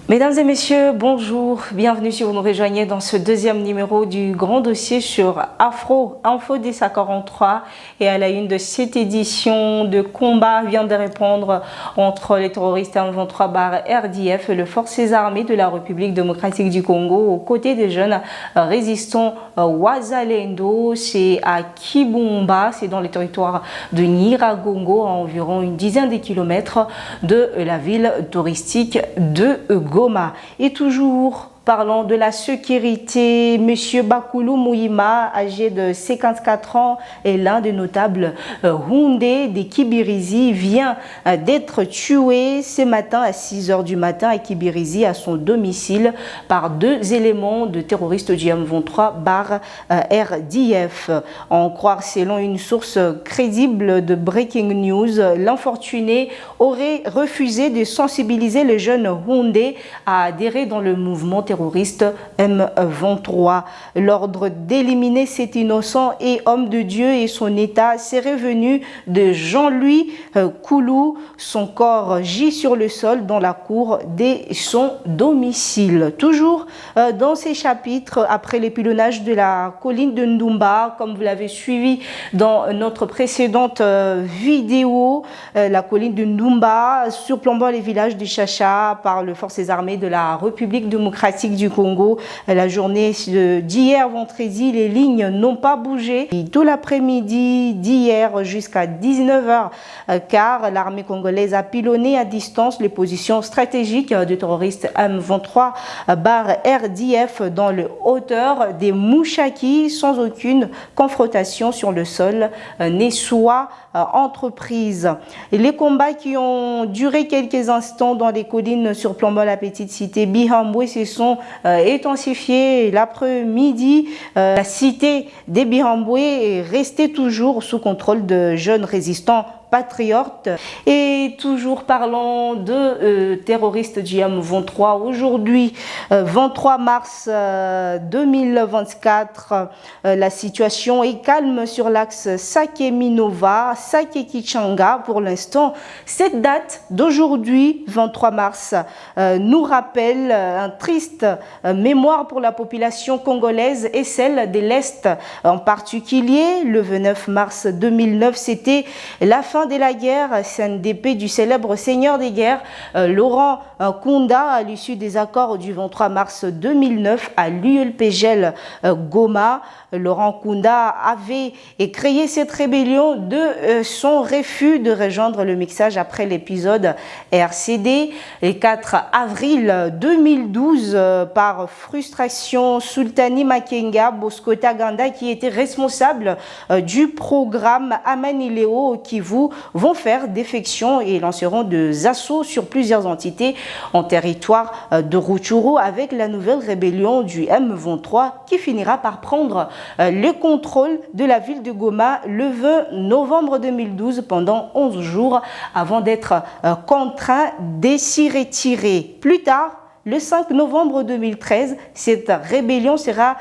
Mesdames et messieurs, bonjour, bienvenue si vous nous rejoignez dans ce deuxième numéro du Grand Dossier sur Afro Info 10 à 43 et à la une de cette édition de combat vient de répondre entre les terroristes M23 RDF et les forces armées de la République démocratique du Congo aux côtés des jeunes résistants Wazalendo. C'est à Kibumba, c'est dans le territoire de Nyiragongo, à environ une dizaine de kilomètres de la ville touristique de Goma. Et toujours parlant de la sécurité, M. Bakoulou Mouima, âgé de 54 ans, est l'un des notables Houndé de Kibirizi, vient d'être tué ce matin à 6 h du matin à Kibirizi, à son domicile, par deux éléments de terroristes du M23 RDF. En croire selon une source crédible de Breaking News, l'infortuné aurait refusé de sensibiliser les jeunes Houndé à adhérer dans le mouvement terroriste M23. L'ordre d'éliminer cet innocent et homme de Dieu et son état serait venu de Jean-Louis Koulou. Son corps gît sur le sol dans la cour de son domicile. Toujours dans ces chapitres, après l'épilonnage de la colline de Ndumba, comme vous l'avez suivi dans notre précédente vidéo, la colline de Ndumba surplombant les villages de Chacha par les forces armées de la République démocratique du Congo. La journée d'hier vendredi, les lignes n'ont pas bougé. Et tout l'après-midi d'hier jusqu'à 19 h, car l'armée congolaise a pilonné à distance les positions stratégiques des terroristes M23 RDF dans le hauteur des Mouchaki, sans aucune confrontation sur le sol n'est soit entreprise. Et les combats qui ont duré quelques instants dans les collines surplombant la petite cité Bihambwe se sont intensifiés l'après-midi. La cité des Bihambwe est restée toujours sous contrôle de jeunes résistants patriotes. Et toujours parlant de terroristes du M23, aujourd'hui 23 mars 2024, la situation est calme sur l'axe Sake-Minova, Sake-Kichanga pour l'instant. Cette date d'aujourd'hui 23 mars nous rappelle un triste mémoire pour la population congolaise et celle de l'Est en particulier. Le 29 mars 2009, c'était la fin de la guerre CNDP du célèbre seigneur des guerres Laurent Kunda à l'issue des accords du 23 mars 2009 à l'ULPGL Goma. Laurent Kunda avait créé cette rébellion de son refus de rejoindre le mixage après l'épisode RCD. Le 4 avril 2012, par frustration, Sultani Makenga Boskota Ganda, qui était responsable du programme Amanileo Kivu, vont faire défection et lanceront des assauts sur plusieurs entités en territoire de Rutshuru avec la nouvelle rébellion du M23 qui finira par prendre le contrôle de la ville de Goma le 20 novembre 2012 pendant 11 jours avant d'être contraint de s'y retirer. Plus tard, le 5 novembre 2013, cette rébellion sera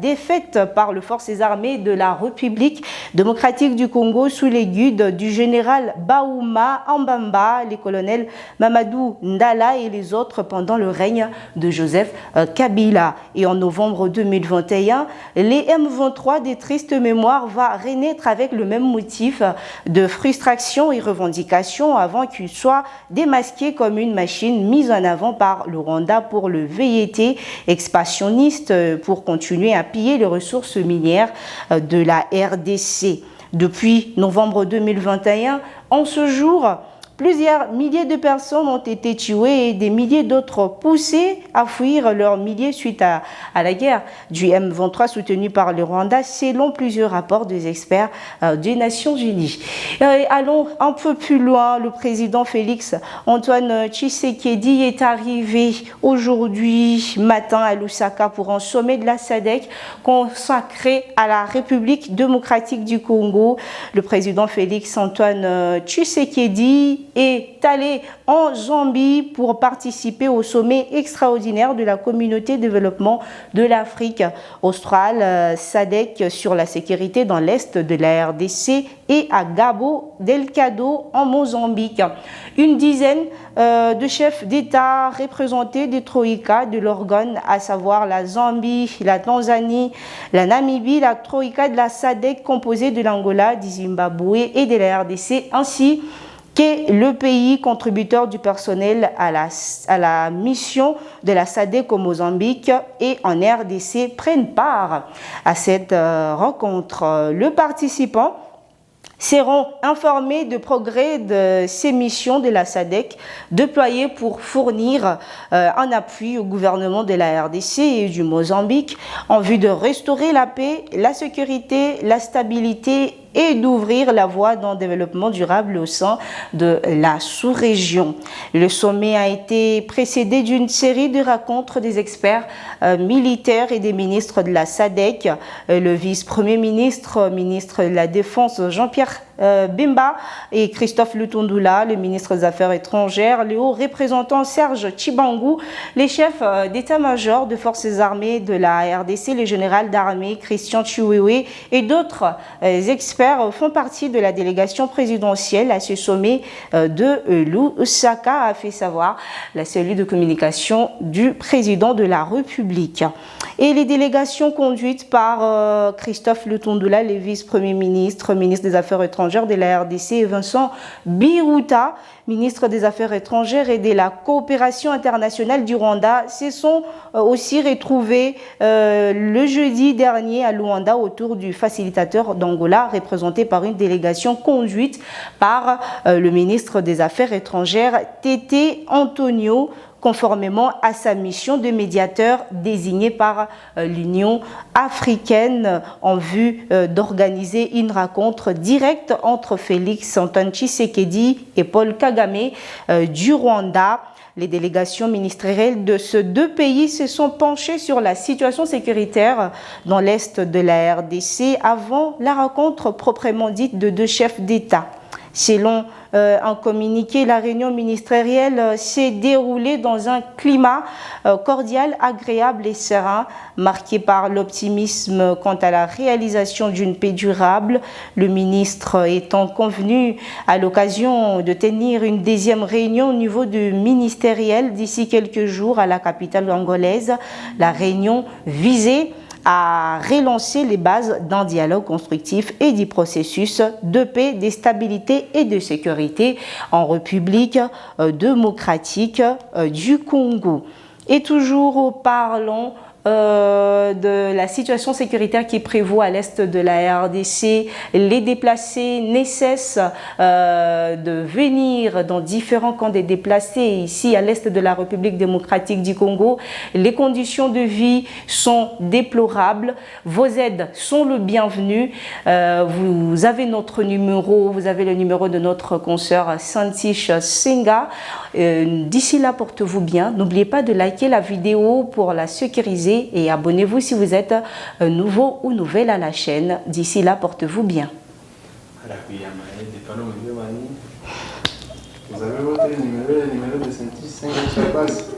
défaite par les forces armées de la République démocratique du Congo sous l'égide du général Baouma Ambamba, les colonels Mamadou Ndala et les autres pendant le règne de Joseph Kabila. Et en novembre 2021, les M23 des tristes mémoires va renaître avec le même motif de frustration et revendication avant qu'il soit démasqué comme une machine mise en avant par le Rwanda pour le VIT expansionniste pour continuer à piller les ressources minières de la RDC. Depuis novembre 2021, en ce jour, plusieurs milliers de personnes ont été tuées et des milliers d'autres poussées à fuir leurs milliers suite à la guerre du M23 soutenue par le Rwanda, selon plusieurs rapports des experts des Nations Unies. Allons un peu plus loin. Le président Félix Antoine Tshisekedi est arrivé aujourd'hui matin à Lusaka pour un sommet de la SADC consacré à la République démocratique du Congo. Le président Félix Antoine Tshisekedi est allé en Zambie pour participer au sommet extraordinaire de la communauté de développement de l'Afrique australe, SADC, sur la sécurité dans l'est de la RDC et à Cabo Delgado en Mozambique. Une dizaine de chefs d'État représentés des troïkas de l'organe, à savoir la Zambie, la Tanzanie, la Namibie, la troïka de la SADC composée de l'Angola, du Zimbabwe et de la RDC, ainsi que le pays contributeur du personnel à la mission de la SADC au Mozambique et en RDC prennent part à cette rencontre. Le participant seront informés de progrès de ces missions de la SADC déployées pour fournir un appui au gouvernement de la RDC et du Mozambique en vue de restaurer la paix, la sécurité, la stabilité et d'ouvrir la voie d'un développement durable au sein de la sous-région. Le sommet a été précédé d'une série de rencontres des experts militaires et des ministres de la SADC, le vice-premier ministre, ministre de la Défense Jean-Pierre Bemba et Christophe Lutundula, le ministre des Affaires étrangères, le haut représentant Serge Chibangu, les chefs d'état-major de forces armées de la RDC, le général d'armée Christian Chiwewe et d'autres experts font partie de la délégation présidentielle à ce sommet de Lusaka, a fait savoir la cellule de communication du président de la République. Et les délégations conduites par Christophe Lutundula, le vice-premier ministre, ministre des Affaires étrangères de la RDC, et Vincent Biruta, ministre des Affaires étrangères et de la coopération internationale du Rwanda, se sont aussi retrouvés le jeudi dernier à Luanda autour du facilitateur d'Angola, représenté par une délégation conduite par le ministre des Affaires étrangères, Tété Antonio, conformément à sa mission de médiateur désignée par l'Union africaine en vue d'organiser une rencontre directe entre Félix Antoine Tshisekedi et Paul Kagame du Rwanda. Les délégations ministérielles de ces deux pays se sont penchées sur la situation sécuritaire dans l'est de la RDC avant la rencontre proprement dite de deux chefs d'État. Selon un communiqué, la réunion ministérielle s'est déroulée dans un climat cordial, agréable et serein, marqué par l'optimisme quant à la réalisation d'une paix durable. Le ministre étant convenu à l'occasion de tenir une deuxième réunion au niveau du ministériel d'ici quelques jours à la capitale angolaise. La réunion visait à relancer les bases d'un dialogue constructif et du processus de paix, de stabilité et de sécurité en République démocratique du Congo. Et toujours parlons de la situation sécuritaire qui prévaut à l'est de la RDC. Les déplacés ne cessent de venir dans différents camps des déplacés ici à l'est de la République démocratique du Congo. Les conditions de vie sont déplorables. Vos aides sont le bienvenu. Vous avez notre numéro, vous avez le numéro de notre consoeur Santish Singa. D'ici là, portez-vous bien. N'oubliez pas de liker la vidéo pour la sécuriser et abonnez-vous si vous êtes nouveau ou nouvelle à la chaîne. D'ici là, portez-vous bien. Vous avez votre numéro, le numéro de Santish Singa, ça passe.